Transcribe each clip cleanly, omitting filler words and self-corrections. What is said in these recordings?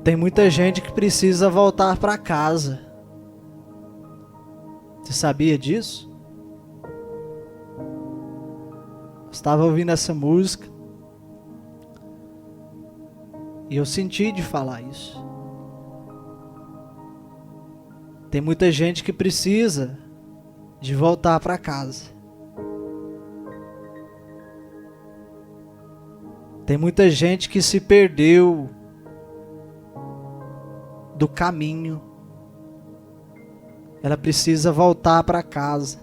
Tem muita gente que precisa voltar para casa. Você sabia disso? Estava ouvindo essa música e eu senti de falar isso. Tem muita gente que precisa de voltar para casa. Tem muita gente que se perdeu do caminho. Ela precisa voltar para casa.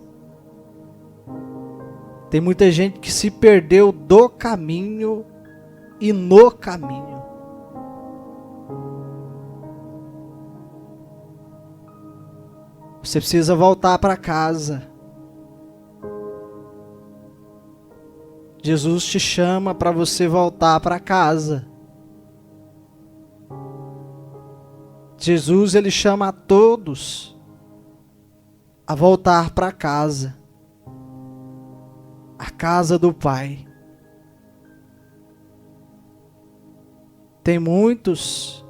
Tem muita gente que se perdeu do caminho e no caminho. Você precisa voltar para casa. Jesus te chama para você voltar para casa. Jesus, ele chama a todos a voltar para casa. A casa do Pai. Tem muitos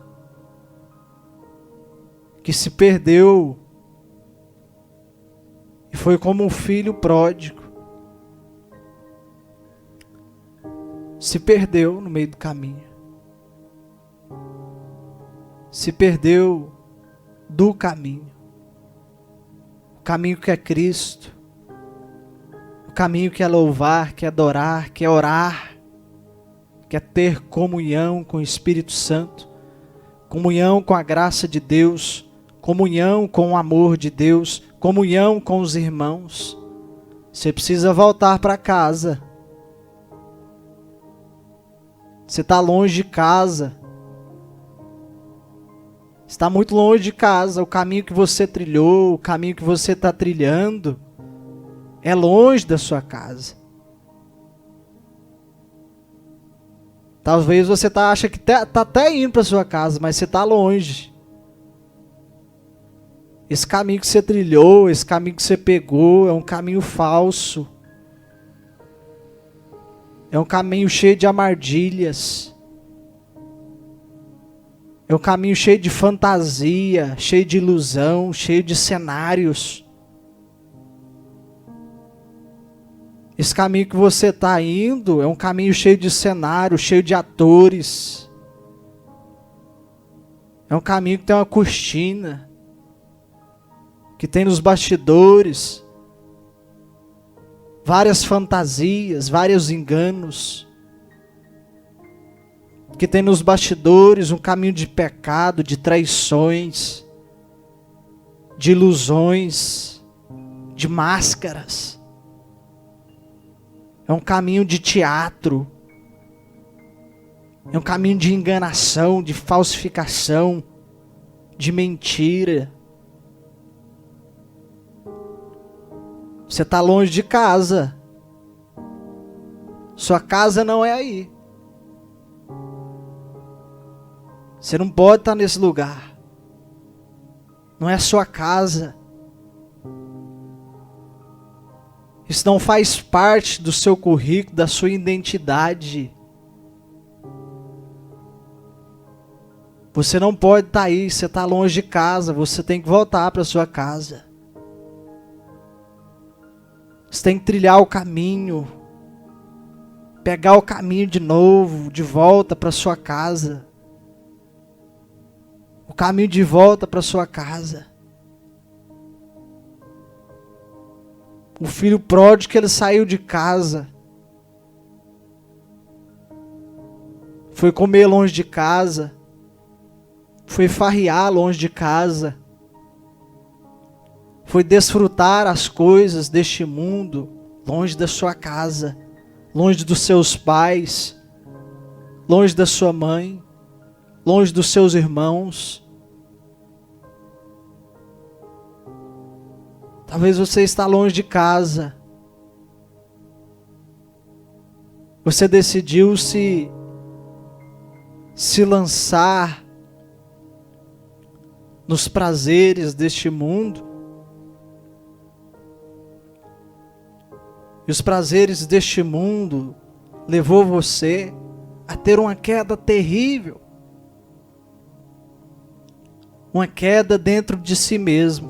que se perdeu e foi como um filho pródigo. Se perdeu no meio do caminho. Se perdeu do caminho. O caminho que é Cristo. O caminho que é louvar, que é adorar, que é orar. Que é ter comunhão com o Espírito Santo. Comunhão com a graça de Deus. Comunhão com o amor de Deus. Comunhão com os irmãos. Você precisa voltar para casa. Você está longe de casa. Está muito longe de casa. O caminho que você trilhou, o caminho que você está trilhando, é longe da sua casa. Talvez você acha que está até indo para sua casa, mas você está longe. Esse caminho que você trilhou, esse caminho que você pegou, é um caminho falso. É um caminho cheio de armadilhas. É um caminho cheio de fantasia, cheio de ilusão, cheio de cenários. Esse caminho que você está indo é um caminho cheio de cenários, cheio de atores. É um caminho que tem uma cortina, que tem nos bastidores várias fantasias, vários enganos, que tem nos bastidores um caminho de pecado, de traições, de ilusões, de máscaras. É um caminho de teatro, é um caminho de enganação, de falsificação, de mentira. Você está longe de casa. Sua casa não é aí. Você não pode estar nesse lugar. Não é sua casa. Isso não faz parte do seu currículo, da sua identidade. Você não pode estar aí, você está longe de casa, você tem que voltar para sua casa. Você tem que trilhar o caminho, pegar o caminho de novo, de volta para sua casa. O caminho de volta para sua casa. O filho pródigo, que ele saiu de casa, foi comer longe de casa, foi farrear longe de casa, foi desfrutar as coisas deste mundo longe da sua casa, longe dos seus pais, longe da sua mãe, longe dos seus irmãos. Talvez você está longe de casa. Você decidiu se lançar nos prazeres deste mundo. E os prazeres deste mundo levou você a ter uma queda terrível. uma queda dentro de si mesmo,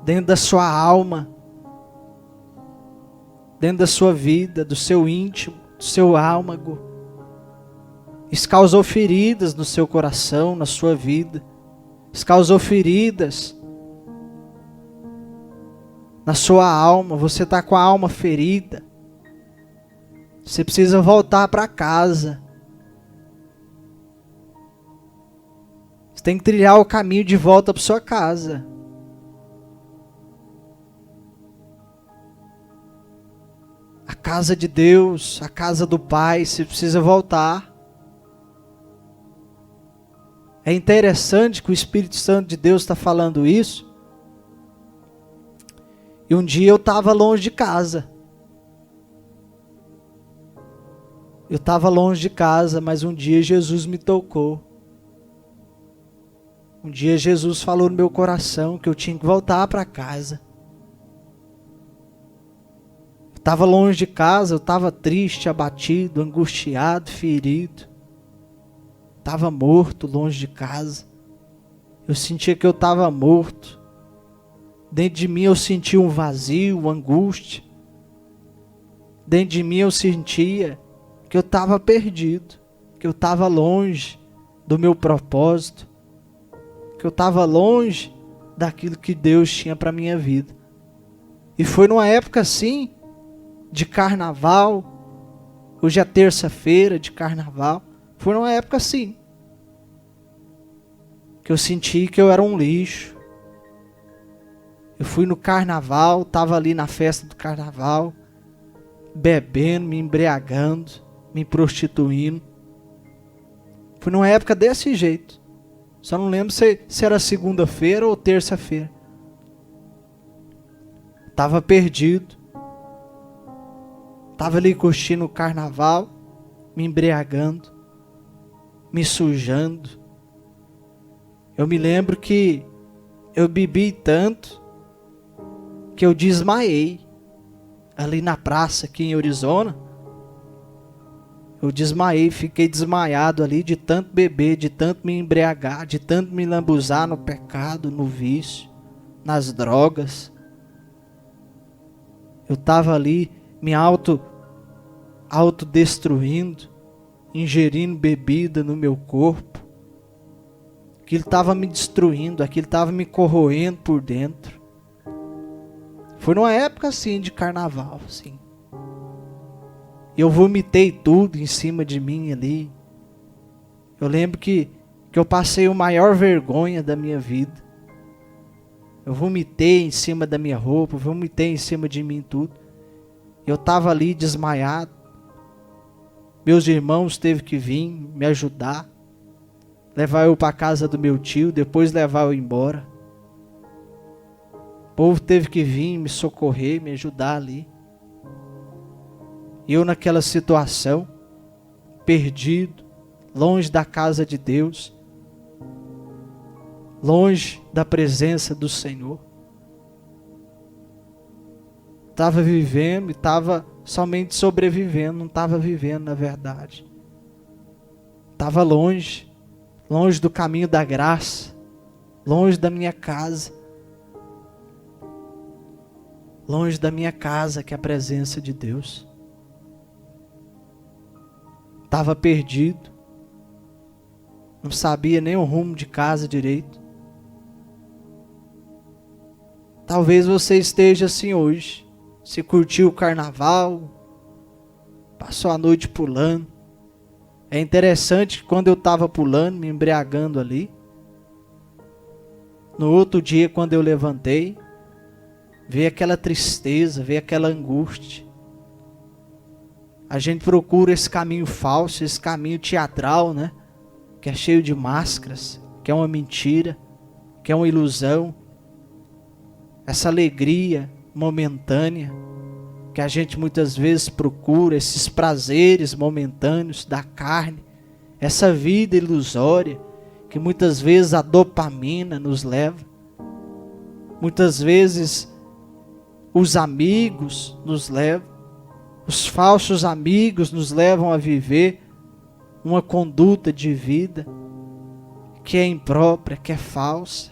dentro da sua alma, dentro da sua vida, do seu íntimo, do seu âmago. Isso causou feridas no seu coração, na sua vida. Isso causou feridas na sua alma. Você está com a alma ferida. Você precisa voltar para casa. Você tem que trilhar o caminho de volta para sua casa. A casa de Deus, a casa do Pai, você precisa voltar. É interessante que o Espírito Santo de Deus está falando isso. E um dia eu estava longe de casa. Eu estava longe de casa, mas um dia Jesus me tocou. Um dia Jesus falou no meu coração que eu tinha que voltar para casa. Eu estava longe de casa, eu estava triste, abatido, angustiado, ferido. Estava morto, longe de casa. Eu sentia que eu estava morto. Dentro de mim eu sentia um vazio, uma angústia. Dentro de mim eu sentia que eu estava perdido, que eu estava longe do meu propósito, que eu estava longe daquilo que Deus tinha para a minha vida. E foi numa época assim, de carnaval, hoje é terça-feira de carnaval, foi numa época assim, que eu senti que eu era um lixo. Eu fui no carnaval, estava ali na festa do carnaval, bebendo, me embriagando, me prostituindo. Foi numa época desse jeito. Só não lembro se era segunda-feira ou terça-feira. Estava perdido. Estava ali curtindo o carnaval, me embriagando, me sujando. Eu me lembro que eu bebi tanto que eu desmaiei. Ali na praça, aqui em Arizona, eu desmaiei, fiquei desmaiado ali de tanto beber, de tanto me embriagar, de tanto me lambuzar no pecado, no vício, nas drogas. Eu estava ali me autodestruindo, ingerindo bebida no meu corpo. Aquilo estava me destruindo, aquilo estava me corroendo por dentro. Foi numa época assim de carnaval, assim. Eu vomitei tudo em cima de mim ali. Eu lembro que eu passei a maior vergonha da minha vida. Eu vomitei em cima da minha roupa, vomitei em cima de mim tudo. Eu estava ali desmaiado. Meus irmãos teve que vir me ajudar, levar eu para a casa do meu tio, depois levar eu embora. O povo teve que vir me socorrer, me ajudar ali. E eu naquela situação, perdido, longe da casa de Deus, longe da presença do Senhor. Estava vivendo e estava somente sobrevivendo, não estava vivendo na verdade. Estava longe do caminho da graça, longe da minha casa. Longe da minha casa, que é a presença de Deus. Estava perdido. Não sabia nem o rumo de casa direito. Talvez você esteja assim hoje. Você curtiu o carnaval, passou a noite pulando. É interessante que quando eu estava pulando, me embriagando ali, no outro dia quando eu levantei, veio aquela tristeza, veio aquela angústia. A gente procura esse caminho falso, esse caminho teatral, né? Que é cheio de máscaras, que é uma mentira, que é uma ilusão. Essa alegria momentânea, que a gente muitas vezes procura, esses prazeres momentâneos da carne, essa vida ilusória, que muitas vezes a dopamina nos leva. Muitas vezes os amigos nos levam, os falsos amigos nos levam a viver uma conduta de vida que é imprópria, que é falsa.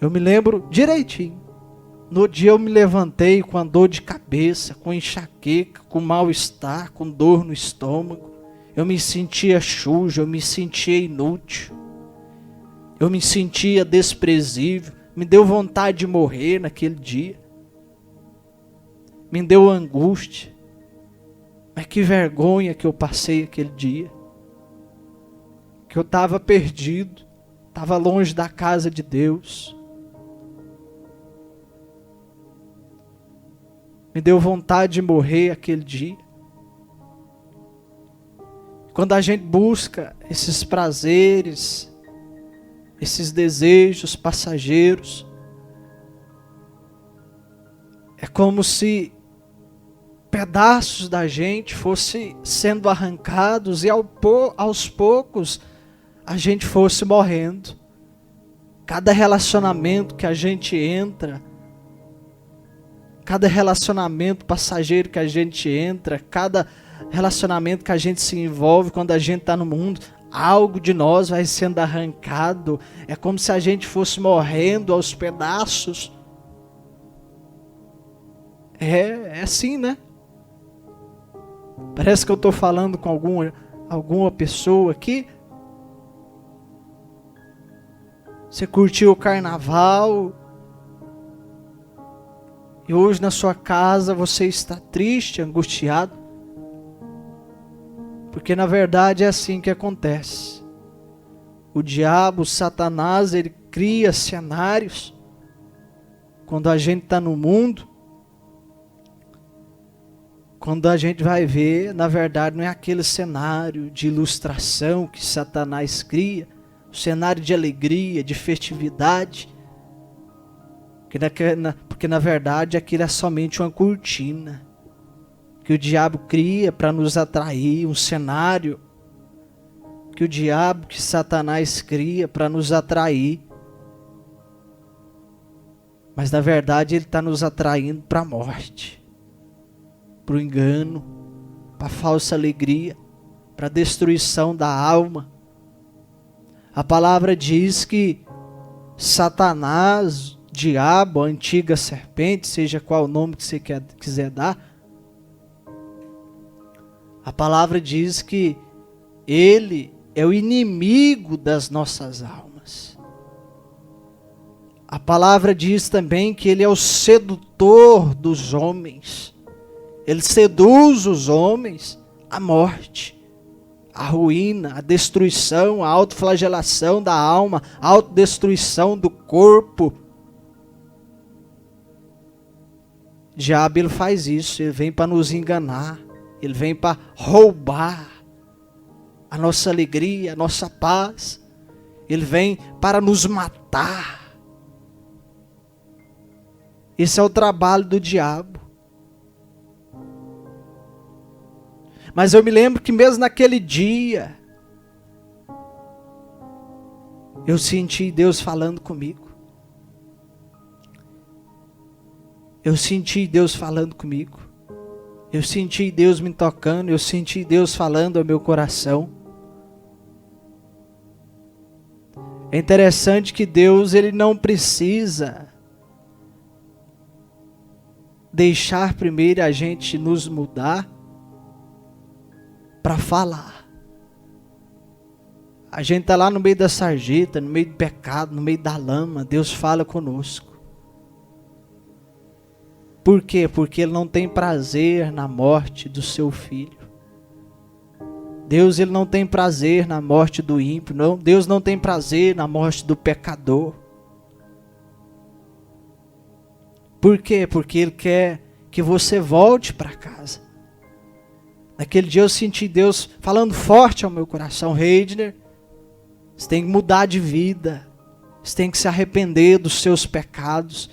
Eu me lembro direitinho. No dia eu me levantei com a dor de cabeça, com enxaqueca, com mal-estar, com dor no estômago. Eu me sentia sujo, eu me sentia inútil. Eu me sentia desprezível. Me deu vontade de morrer naquele dia. Me deu angústia. Mas que vergonha que eu passei aquele dia. Que eu estava perdido. Estava longe da casa de Deus. Me deu vontade de morrer aquele dia. Quando a gente busca esses prazeres, esses desejos passageiros, é como se pedaços da gente fossem sendo arrancados e aos poucos a gente fosse morrendo. Cada relacionamento que a gente entra, cada relacionamento passageiro que a gente entra, cada relacionamento que a gente se envolve quando a gente está no mundo, algo de nós vai sendo arrancado. É como se a gente fosse morrendo aos pedaços. É assim, né? Parece que eu estou falando com alguma pessoa aqui. Você curtiu o carnaval e hoje na sua casa você está triste, angustiado. Porque na verdade é assim que acontece. O diabo, o Satanás, ele cria cenários. Quando a gente está no mundo, quando a gente vai ver, na verdade não é aquele cenário de ilustração que Satanás cria, o cenário de alegria, de festividade, porque na verdade aquilo é somente uma cortina que o diabo cria para nos atrair, um cenário que Satanás cria para nos atrair. Mas na verdade ele está nos atraindo para a morte, para o engano, para a falsa alegria, para a destruição da alma. A palavra diz que Satanás, diabo, a antiga serpente, seja qual o nome que você quiser dar, a palavra diz que ele é o inimigo das nossas almas. A palavra diz também que ele é o sedutor dos homens. Ele seduz os homens à morte, à ruína, à destruição, à autoflagelação da alma, à autodestruição do corpo. O diabo, ele faz isso, ele vem para nos enganar, ele vem para roubar a nossa alegria, a nossa paz. Ele vem para nos matar. Esse é o trabalho do diabo. Mas eu me lembro que mesmo naquele dia, eu senti Deus falando comigo. Eu senti Deus falando comigo. Eu senti Deus me tocando. Eu senti Deus falando ao meu coração. É interessante que Deus, ele não precisa deixar primeiro a gente nos mudar para falar. A gente está lá no meio da sarjeta, no meio do pecado, no meio da lama. Deus fala conosco. Por quê? Porque ele não tem prazer na morte do seu filho. Deus, ele não tem prazer na morte do ímpio. Não. Deus não tem prazer na morte do pecador. Por quê? Porque ele quer que você volte para casa. Naquele dia eu senti Deus falando forte ao meu coração. Reidner, você tem que mudar de vida. Você tem que se arrepender dos seus pecados.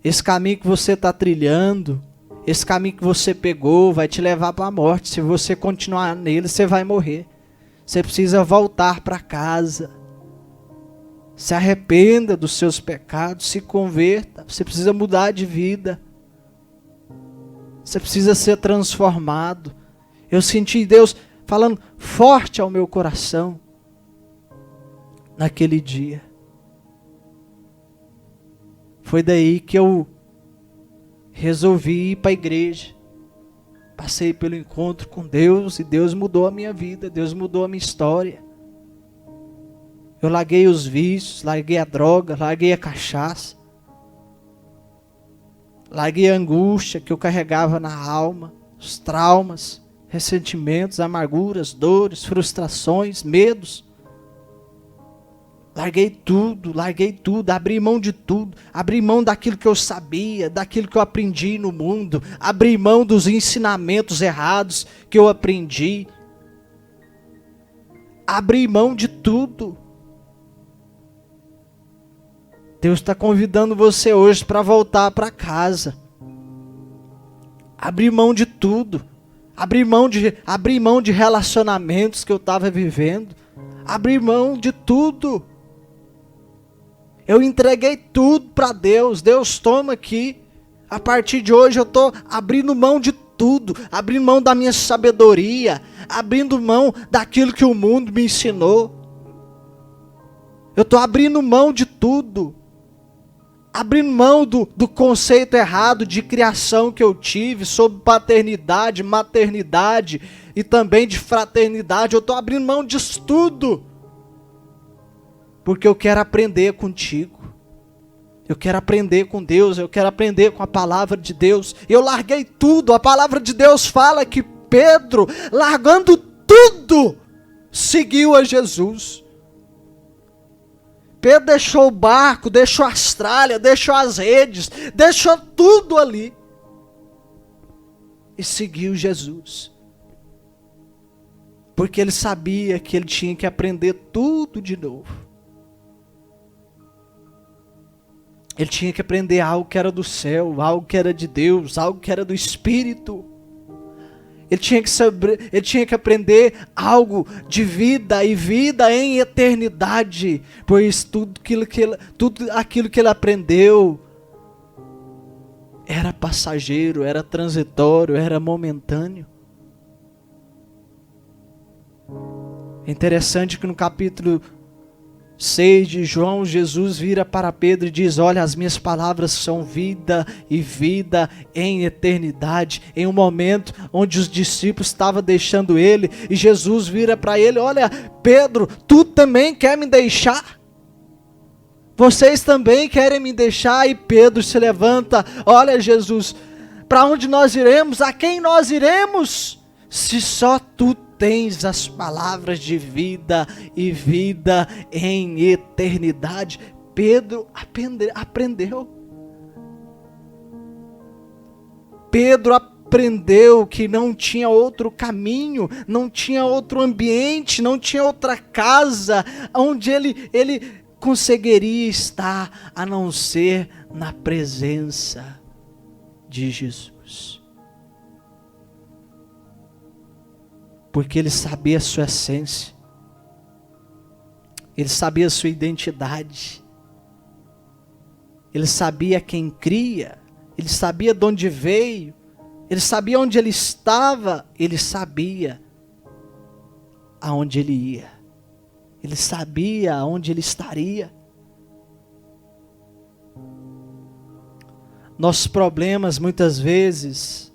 Esse caminho que você está trilhando, esse caminho que você pegou, vai te levar para a morte. Se você continuar nele, você vai morrer. Você precisa voltar para casa. Se arrependa dos seus pecados, se converta. Você precisa mudar de vida. Você precisa ser transformado. Eu senti Deus falando forte ao meu coração naquele dia. Foi daí que eu resolvi ir para a igreja. Passei pelo encontro com Deus e Deus mudou a minha vida, Deus mudou a minha história. Eu larguei os vícios, larguei a droga, larguei a cachaça. Larguei a angústia que eu carregava na alma, os traumas, ressentimentos, amarguras, dores, frustrações, medos. Larguei tudo, abri mão de tudo, abri mão daquilo que eu sabia, daquilo que eu aprendi no mundo, abri mão dos ensinamentos errados que eu aprendi. Abri mão de tudo. Deus está convidando você hoje para voltar para casa. Abrir mão de tudo. Abrir mão de relacionamentos que eu estava vivendo. Abrir mão de tudo. Eu entreguei tudo para Deus. Deus, toma aqui. A partir de hoje eu estou abrindo mão de tudo. Abrindo mão da minha sabedoria. Abrindo mão daquilo que o mundo me ensinou. Eu estou abrindo mão de tudo. Abrindo mão do conceito errado de criação que eu tive sobre paternidade, maternidade e também de fraternidade. Eu estou abrindo mão disso tudo. Porque eu quero aprender contigo. Eu quero aprender com Deus. Eu quero aprender com a palavra de Deus. Eu larguei tudo. A palavra de Deus fala que Pedro, largando tudo, seguiu a Jesus. Pedro deixou o barco, deixou as tralhas, deixou as redes, deixou tudo ali. E seguiu Jesus. Porque ele sabia que ele tinha que aprender tudo de novo. Ele tinha que aprender algo que era do céu, algo que era de Deus, algo que era do Espírito. Ele tinha que saber, ele tinha que aprender algo de vida e vida em eternidade, pois tudo aquilo que ele aprendeu era passageiro, era transitório, era momentâneo. É interessante que no capítulo 6 de João, Jesus vira para Pedro e diz: olha, as minhas palavras são vida e vida em eternidade. Em um momento onde os discípulos estavam deixando ele, e Jesus vira para ele: olha, Pedro, tu também quer me deixar? Vocês também querem me deixar? E Pedro se levanta: olha, Jesus, para onde nós iremos? A quem nós iremos? Se só tu tens as palavras de vida e vida em eternidade. Pedro aprendeu. Pedro aprendeu que não tinha outro caminho, não tinha outro ambiente, não tinha outra casa onde ele conseguiria estar a não ser na presença de Jesus. Porque ele sabia a sua essência. Ele sabia a sua identidade. Ele sabia quem cria. Ele sabia de onde veio. Ele sabia onde ele estava. Ele sabia aonde ele ia. Ele sabia aonde ele estaria. Nossos problemas muitas vezes,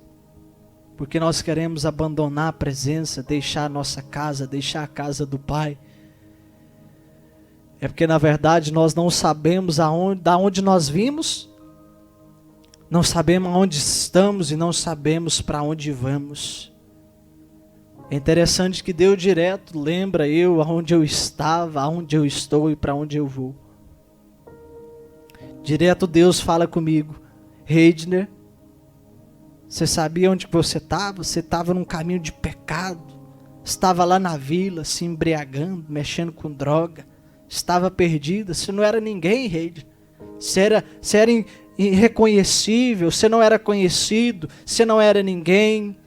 porque nós queremos abandonar a presença, deixar a nossa casa, deixar a casa do Pai, é porque na verdade nós não sabemos da onde nós vimos, não sabemos aonde estamos e não sabemos para onde vamos. É interessante que Deus direto lembra eu aonde eu estava, aonde eu estou e para onde eu vou. Direto Deus fala comigo: Reidner, você sabia onde você estava? Você estava num caminho de pecado. Estava lá na vila, se embriagando, mexendo com droga. Estava perdida. Você não era ninguém, Reidner. Você era irreconhecível. Você não era conhecido. Você não era ninguém.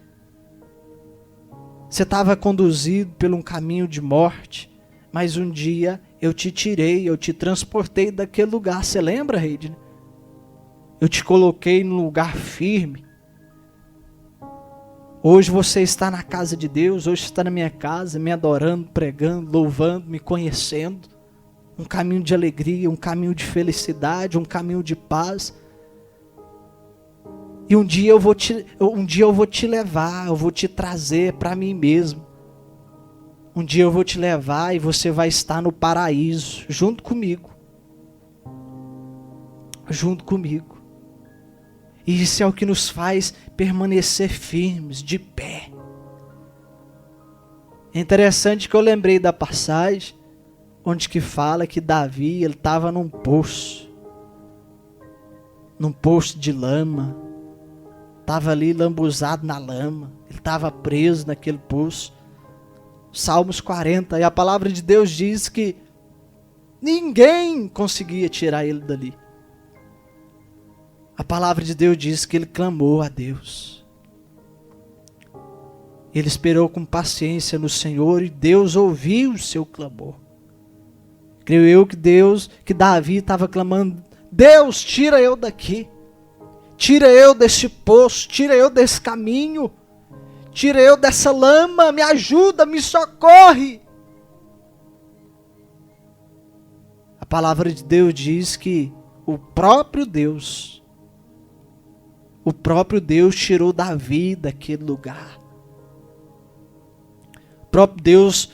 Você estava conduzido por um caminho de morte. Mas um dia eu te tirei, eu te transportei daquele lugar. Você lembra, Reidner? Eu te coloquei num lugar firme. Hoje você está na casa de Deus, hoje está na minha casa, me adorando, pregando, louvando, me conhecendo. Um caminho de alegria, um caminho de felicidade, um caminho de paz. E um dia eu vou te levar, eu vou te trazer para mim mesmo. Um dia eu vou te levar e você vai estar no paraíso, junto comigo. Junto comigo. E isso é o que nos faz permanecer firmes, de pé. É interessante que eu lembrei da passagem, onde que fala que Davi, ele estava num poço de lama, estava ali lambuzado na lama, ele estava preso naquele poço. Salmos 40, e a palavra de Deus diz que ninguém conseguia tirar ele dali. A palavra de Deus diz que ele clamou a Deus. Ele esperou com paciência no Senhor e Deus ouviu o seu clamor. Creio eu que Davi estava clamando: Deus, tira eu daqui. Tira eu desse poço, tira eu desse caminho. Tira eu dessa lama, me ajuda, me socorre. A palavra de Deus diz que o próprio Deus tirou Davi daquele lugar. O próprio Deus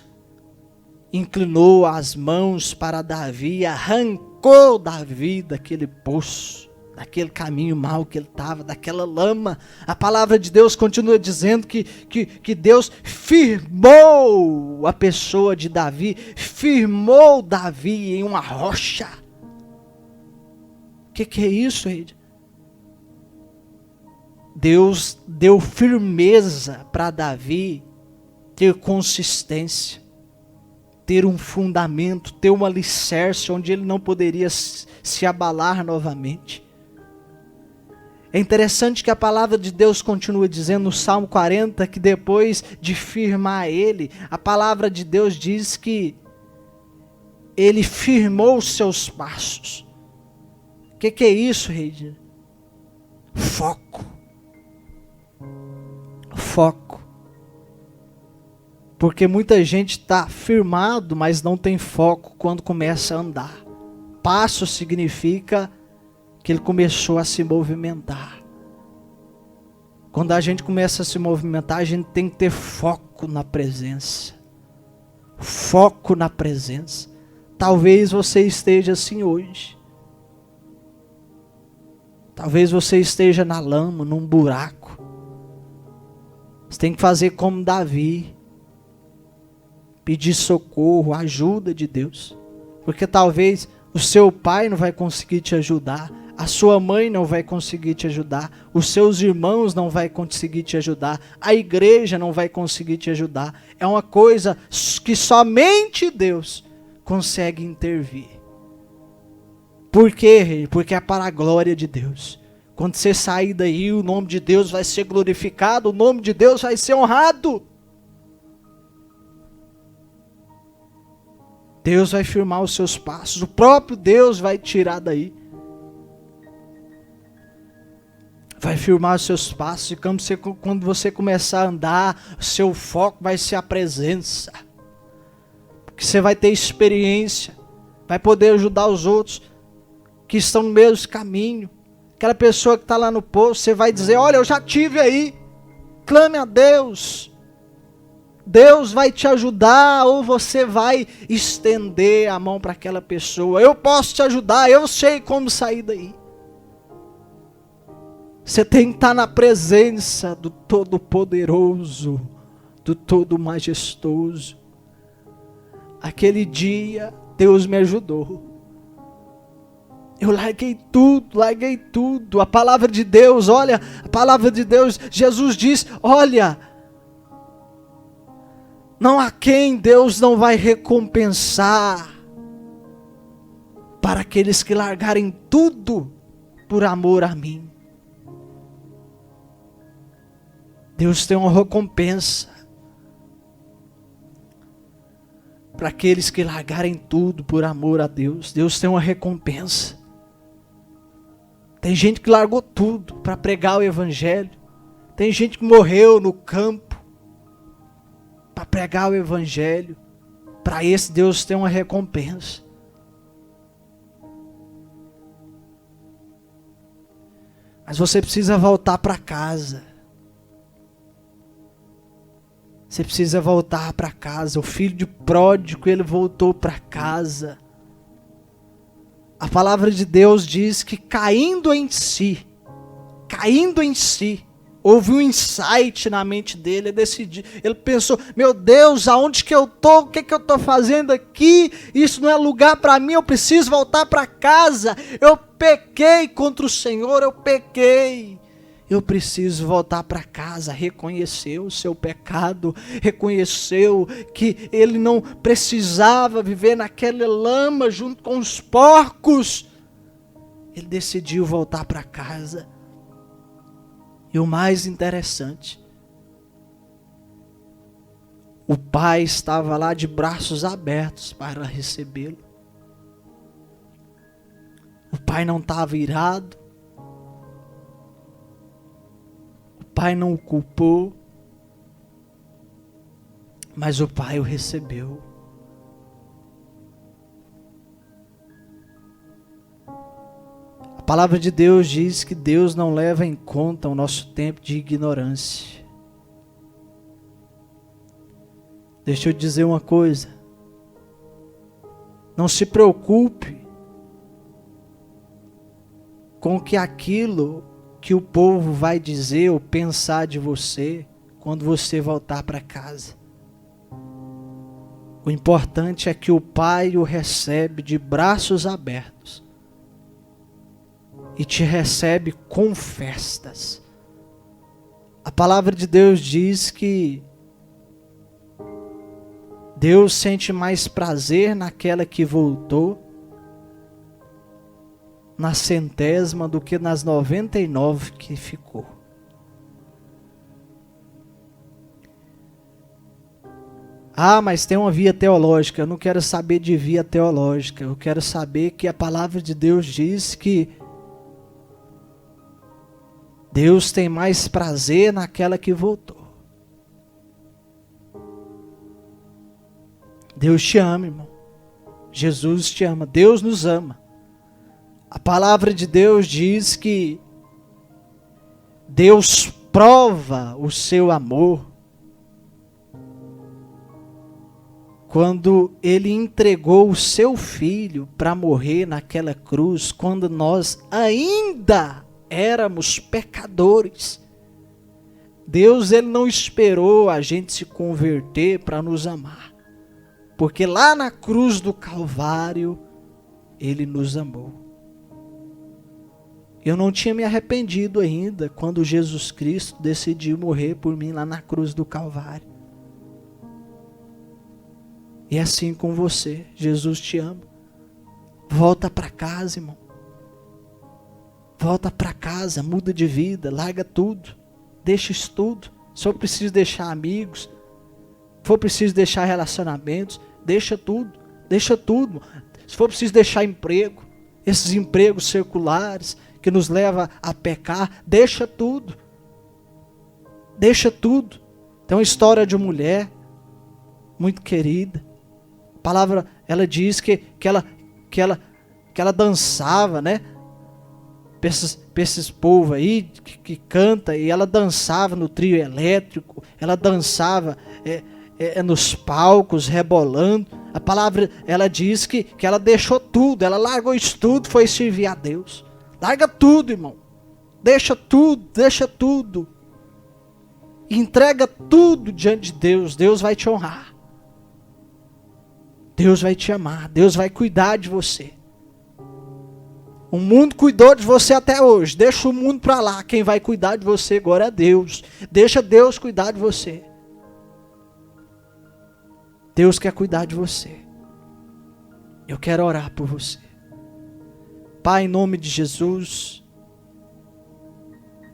inclinou as mãos para Davi, arrancou Davi daquele poço, daquele caminho mau que ele estava, daquela lama. A palavra de Deus continua dizendo que Deus firmou a pessoa de Davi, firmou Davi em uma rocha. O que é isso, Reide? Deus deu firmeza para Davi ter consistência, ter um fundamento, ter um alicerce onde ele não poderia se abalar novamente. É interessante que a palavra de Deus continua dizendo no Salmo 40 que depois de firmar ele, a palavra de Deus diz que ele firmou os seus passos. O que é isso, Reide? Foco. Foco. Porque muita gente está firmado, mas não tem foco quando começa a andar. Passo significa que ele começou a se movimentar. Quando a gente começa a se movimentar, a gente tem que ter foco na presença. Foco na presença. Talvez você esteja assim hoje. Talvez você esteja na lama, num buraco. Você tem que fazer como Davi. Pedir socorro, ajuda de Deus. Porque talvez o seu pai não vai conseguir te ajudar. A sua mãe não vai conseguir te ajudar. Os seus irmãos não vai conseguir te ajudar. A igreja não vai conseguir te ajudar. É uma coisa que somente Deus consegue intervir. Por quê? Porque é para a glória de Deus. Quando você sair daí, o nome de Deus vai ser glorificado, o nome de Deus vai ser honrado. Deus vai firmar os seus passos, o próprio Deus vai tirar daí. Vai firmar os seus passos, e quando você começar a andar, o seu foco vai ser a presença. Porque você vai ter experiência, vai poder ajudar os outros que estão no mesmo caminho. Aquela pessoa que está lá no poço, você vai dizer: olha, eu já tive aí, clame a Deus. Deus vai te ajudar, ou você vai estender a mão para aquela pessoa. Eu posso te ajudar, eu sei como sair daí. Você tem que estar na presença do Todo-Poderoso, do Todo-Majestoso. Aquele dia, Deus me ajudou. Eu larguei tudo. A palavra de Deus, olha, a palavra de Deus, Jesus diz: olha, não há quem Deus não vai recompensar para aqueles que largarem tudo por amor a mim. Deus tem uma recompensa para aqueles que largarem tudo por amor a Deus. Deus tem uma recompensa. Tem gente que largou tudo para pregar o evangelho. Tem gente que morreu no campo para pregar o evangelho. Para esse Deus tem uma recompensa. Mas você precisa voltar para casa. Você precisa voltar para casa. O filho de pródigo, ele voltou para casa. A palavra de Deus diz que caindo em si, houve um insight na mente dele, ele pensou, meu Deus, aonde que eu estou? O que eu estou fazendo aqui? Isso não é lugar para mim, eu preciso voltar para casa. Eu pequei contra o Senhor, eu preciso voltar para casa. Reconheceu o seu pecado, reconheceu que ele não precisava viver naquela lama junto com os porcos. Ele decidiu voltar para casa. E o mais interessante, o pai estava lá de braços abertos para recebê-lo. O pai não estava irado. O pai não o culpou. Mas o pai o recebeu. A palavra de Deus diz que Deus não leva em conta o nosso tempo de ignorância. Deixa eu dizer uma coisa. Não se preocupe com que aquilo que o povo vai dizer ou pensar de você quando você voltar para casa. O importante é que o Pai o recebe de braços abertos e te recebe com festas. A palavra de Deus diz que Deus sente mais prazer naquela que voltou, na 100ª, do que nas 99 que ficou. Ah, mas tem uma via teológica. Eu não quero saber de via teológica. Eu quero saber que a palavra de Deus diz que Deus tem mais prazer naquela que voltou. Deus te ama, irmão. Jesus te ama. Deus nos ama. A palavra de Deus diz que Deus prova o seu amor quando Ele entregou o seu Filho para morrer naquela cruz, quando nós ainda éramos pecadores. Deus, Ele não esperou a gente se converter para nos amar, porque lá na cruz do Calvário, Ele nos amou. Eu não tinha me arrependido ainda quando Jesus Cristo decidiu morrer por mim lá na cruz do Calvário. E é assim com você. Jesus te ama. Volta para casa, irmão. Volta para casa, muda de vida, larga tudo. Deixa isso tudo. Se for preciso deixar amigos, se for preciso deixar relacionamentos, deixa tudo. Deixa tudo. Se for preciso deixar emprego, esses empregos circulares que nos levam a pecar, deixa tudo. Deixa tudo. Tem uma história de uma mulher muito querida. A palavra, ela diz que ela dançava, né? Para esses povos aí que canta, e ela dançava no trio elétrico, ela dançava nos palcos, rebolando. A palavra, ela diz que ela deixou tudo, ela largou isso tudo, foi servir a Deus. Larga tudo, irmão. Deixa tudo. Entrega tudo diante de Deus. Deus vai te honrar. Deus vai te amar. Deus vai cuidar de você. O mundo cuidou de você até hoje. Deixa o mundo para lá. Quem vai cuidar de você agora é Deus. Deixa Deus cuidar de você. Deus quer cuidar de você. Eu quero orar por você. Pai, em nome de Jesus,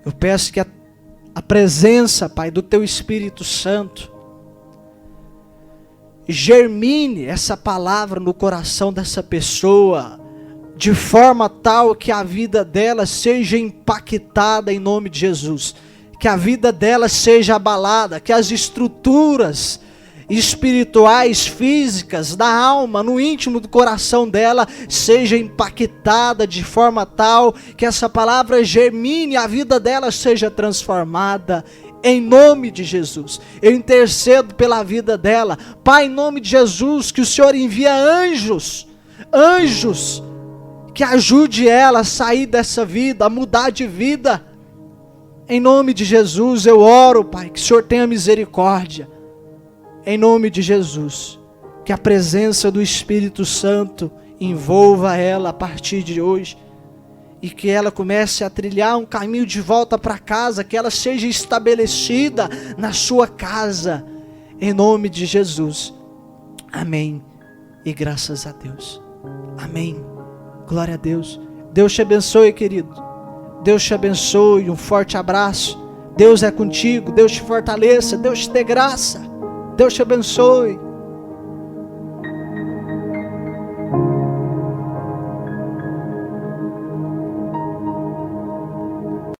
eu peço que a presença, Pai, do Teu Espírito Santo germine essa palavra no coração dessa pessoa, de forma tal que a vida dela seja impactada em nome de Jesus. que a vida dela seja abalada, que as estruturas espirituais, físicas, da alma, no íntimo do coração dela, seja impactada de forma tal que essa palavra germine, a vida dela seja transformada, em nome de Jesus. Eu intercedo pela vida dela, Pai, em nome de Jesus, que o Senhor envia anjos, que ajude ela a sair dessa vida, a mudar de vida, em nome de Jesus. Eu oro, Pai, que o Senhor tenha misericórdia, em nome de Jesus, que a presença do Espírito Santo envolva ela a partir de hoje, e que ela comece a trilhar um caminho de volta para casa, que ela seja estabelecida na sua casa, em nome de Jesus. Amém, e graças a Deus. Amém, glória a Deus. Deus te abençoe, querido. Deus te abençoe, um forte abraço. Deus é contigo, Deus te fortaleça, Deus te dê graça. Deus te abençoe.